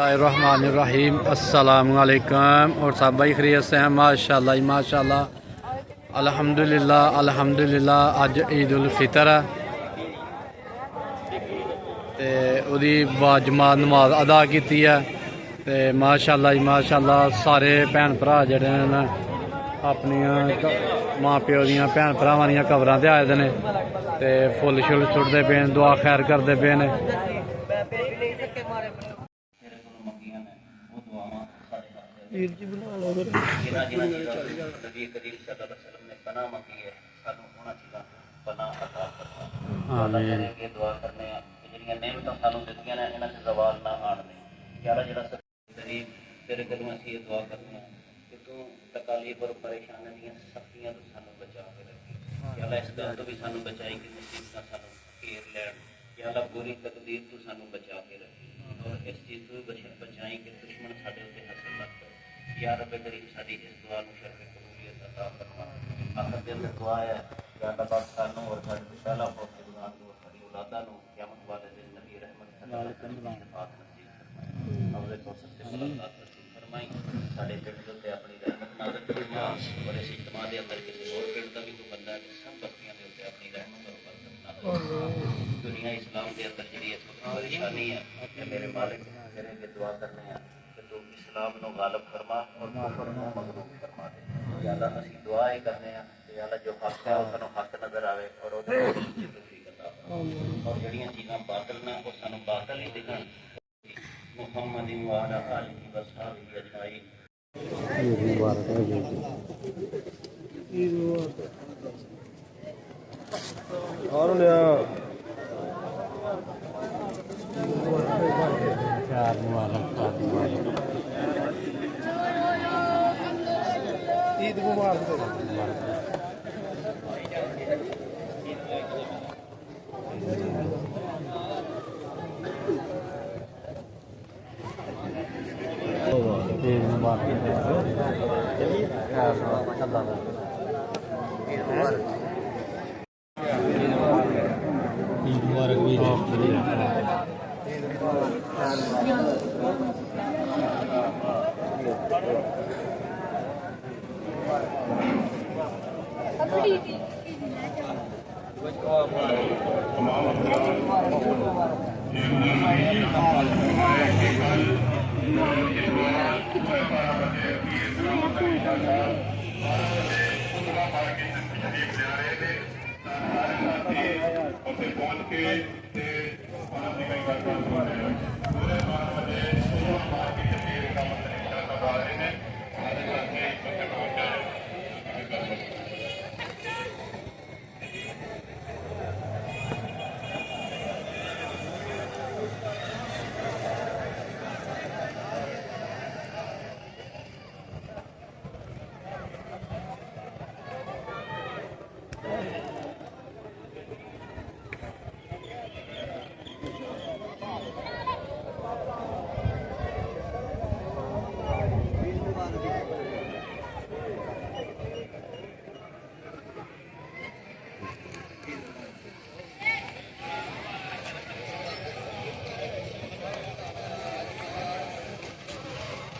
रहमानिर्रहीम अस्सलामुअलैकुम। और सब भाई खैरियत से हैं? माशाल्लाह ही माशाल्लाह, अल्हम्दुलिल्लाह अल्हम्दुलिल्लाह। अज ईद उल फितर है ते उहदी बाजमात नमाज अदा की है ते माशाल्लाह ही माशाल्लाह। सारे भैन भरा जेह्ड़े न अपनियां मां प्यो दियां भैन भरावां दियां कबरां ते आए दे ने ते फुल शुल सुट्टदे पे, दुआ खैर करदे पे ने। तेरे कोलों असीं दुआ करते हैं कि तू तकालीफ और परेशानियों दी सख्तियां तो सानू बचा के रखी। या अल्लाह इस गल तो भी सानू बचाई कि मुसीबतां सानू घेर लैण। या अल्लाह बुरी तकदीर तू सानू बचा के रखी और इस चीज़ तो बचाई कि दुश्मन साडे उत्ते हासिल ना करे। या रब करीम साडी इस दुआ नूं शर्फ कबूलियत अता फरमा। आखिर दे अंदर दुआ है कि अल्लाह पाक सानू और साडे पहला फौजी गुलाम नूं साडी औलादां नूं क़यामत वाले दिन नबी रहमत सल्लल्लाहु अलैहि वसल्लम शफाअत नसीब फरमाए। और इस वक्त से मुलाकात फरमाई साडे पिंड दे उत्ते अपनी रहमत नाज़िल फरमा। और इस इज्तिमा दे अंदर किसी होर पिंड दा भी कोई बंदा है सब बस्तियां दे उत्ते अपनी रहमत और बरकत नाज़िल फरमा। दुनिया इस्लाम दे अंदर जिहड़ी इस वक्त परेशानी है कि मेरे मालिक तेरे अगे दुआ करने हैं कि तू इस्लाम नूं गालिब फरमा और कुफर नूं मगलूब फरमा दे। या अल्लाह असीं दुआ ही करने हैं कि या अल्लाह जो हक है वो सानूं हक नज़र आवे और ओहदे तौफीक अता फरमा। और जिहड़ियां चीज़ां बातिल ने वो सानूं बातिल ही दिखण। मुहम्मद व अला आलिहि व सहाबिहि अजमाइन। ईद मुबारक है जी। ईद मुबारक। और ले चार मुबारक ईद मुबारक। ईद मुबारक भी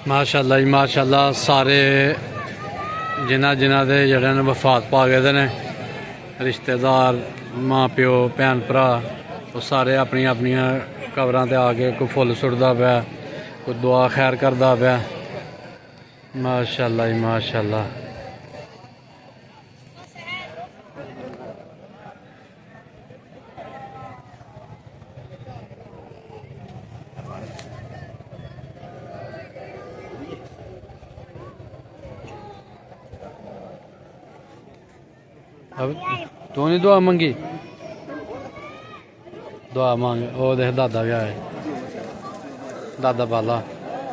माशाल्लाह जी माशाल्लाह। सारे जिन्हों के जड़े ने वफात पा गए ने रिश्तेदार माँ प्यो भैन भरा वो सारे अपनी अपनी कबरां ते आके कोई फुल सुट्टदा पाया, कोई दुआ खैर करदा पाया। माशाल्लाह जी माशाल्लाह। अब तू नहीं दुआ मंगी? दुआ मांग। वो देख दादा भी आए, दादा बाला,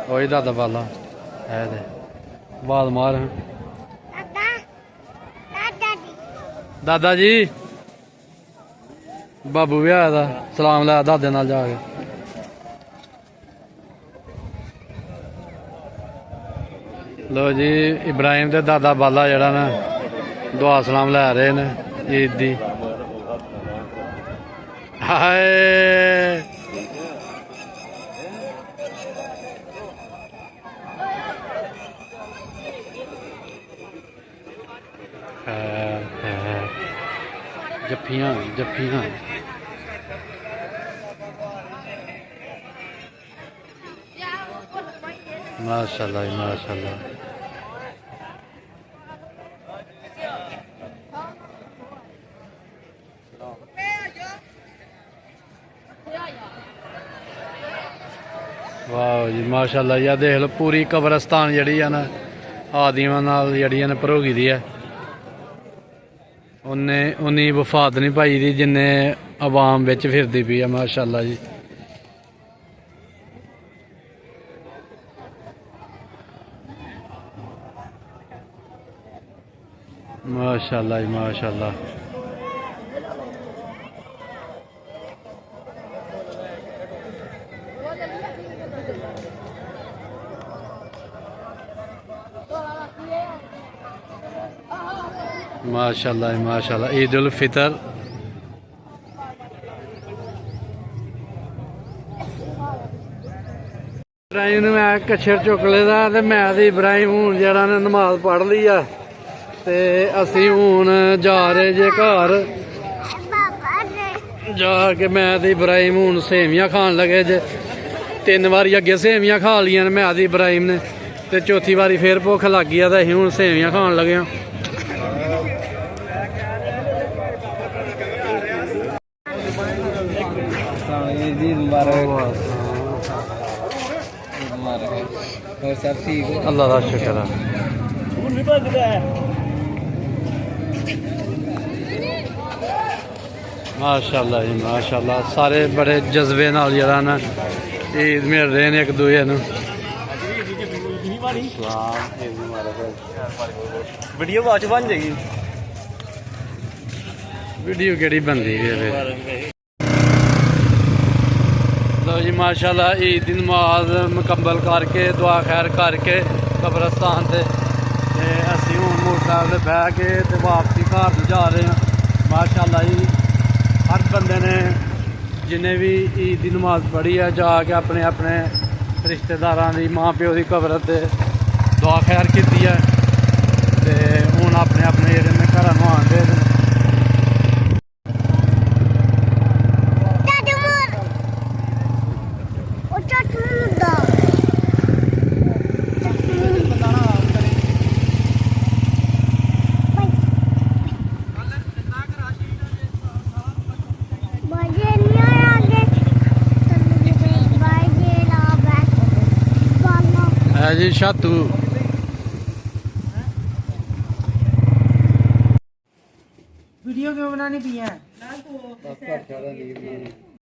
वही दादा बाला है दे बाल मार। दादा जी बाबू भी आया था, सलाम लाया दादे नाल जाके। लो जी इब्राहिम ते दादा बाला जड़ा ना दुआ सलाम लै रहे ने ईद दी। हाय ਜੱਫੀਆਂ ਜੱਫੀਆਂ। ਮਾਸ਼ਾਅੱਲਾ ਜੀ ਮਾਸ਼ਾਅੱਲਾ। ਵਾਹ ਜੀ ਮਾਸ਼ਾਅੱਲਾ ਜੀ। ਦੇਖ ਲਓ ਪੂਰੀ ਕਬਰਸਤਾਨ ਜਿਹੜੀ ਆ ਨਾ ਆਦਮੀਆਂ ਨਾਲ ਜਿਹੜੀਆਂ ਨੇ ਭਰੋਗੀ ਦੀ ਹੈ। ਉਹਨੇ ਉਨੀ ਵਫਾਤ ਨਹੀਂ ਪਾਈ ਦੀ ਜਿੰਨੇ ਆਵਾਮ ਵਿੱਚ ਫਿਰਦੀ ਪਈ ਆ ਮਾਸ਼ਾਅੱਲਾ ਜੀ। ਮਾਸ਼ਾਅੱਲਾ ਜੀ ਮਾਸ਼ਾਅੱਲਾ। माशाल्लाह माशाल्लाह। ईद उल फितर इब्राहिम ने मैं कच्छर चुक लेदा ते मैं ते इब्राहिम हूँ जरा ने नमाज पढ़ ली है ते असी हूँ जा रहे जे घर जाके मैं ते इब्राहिम हूँ सेवियां खान लगे जे। 3 वारी अगे सेवियां खा लियां ने मैं ते इब्राहिम ने ते चौथी वारी फिर भुख लग गई ते असीं हूँ सेवियां खान लगे हाँ। अल्लाह का शुक्र है। माशाअल्लाह जी माशाअल्लाह। सारे बड़े जज्बे नाल जरा ना ईद मिल रहे हैं एक दूजे नूं। वीडियो बाद बन जाएगी। वीडियो केड़ी बनती है फिर। लो जी माशाअल्लाह ईद की नमाज मुकम्मल करके दुआ खैर करके कब्रस्तान से असी हूँ मोटरसाइकिल बह के वापसी घर जा रहे हैं माशाअल्लाह जी। हर बंदे ने जिन्हें भी ईद की नमाज पढ़ी है जाके अपने अपने रिश्तेदारों की माँ प्यो की कब्र से दुआ खैर की है ते हूँ अपने अपने जेह्ड़े ने घर आंदे। जी शातू वीडियो क्यों बनानी पी है?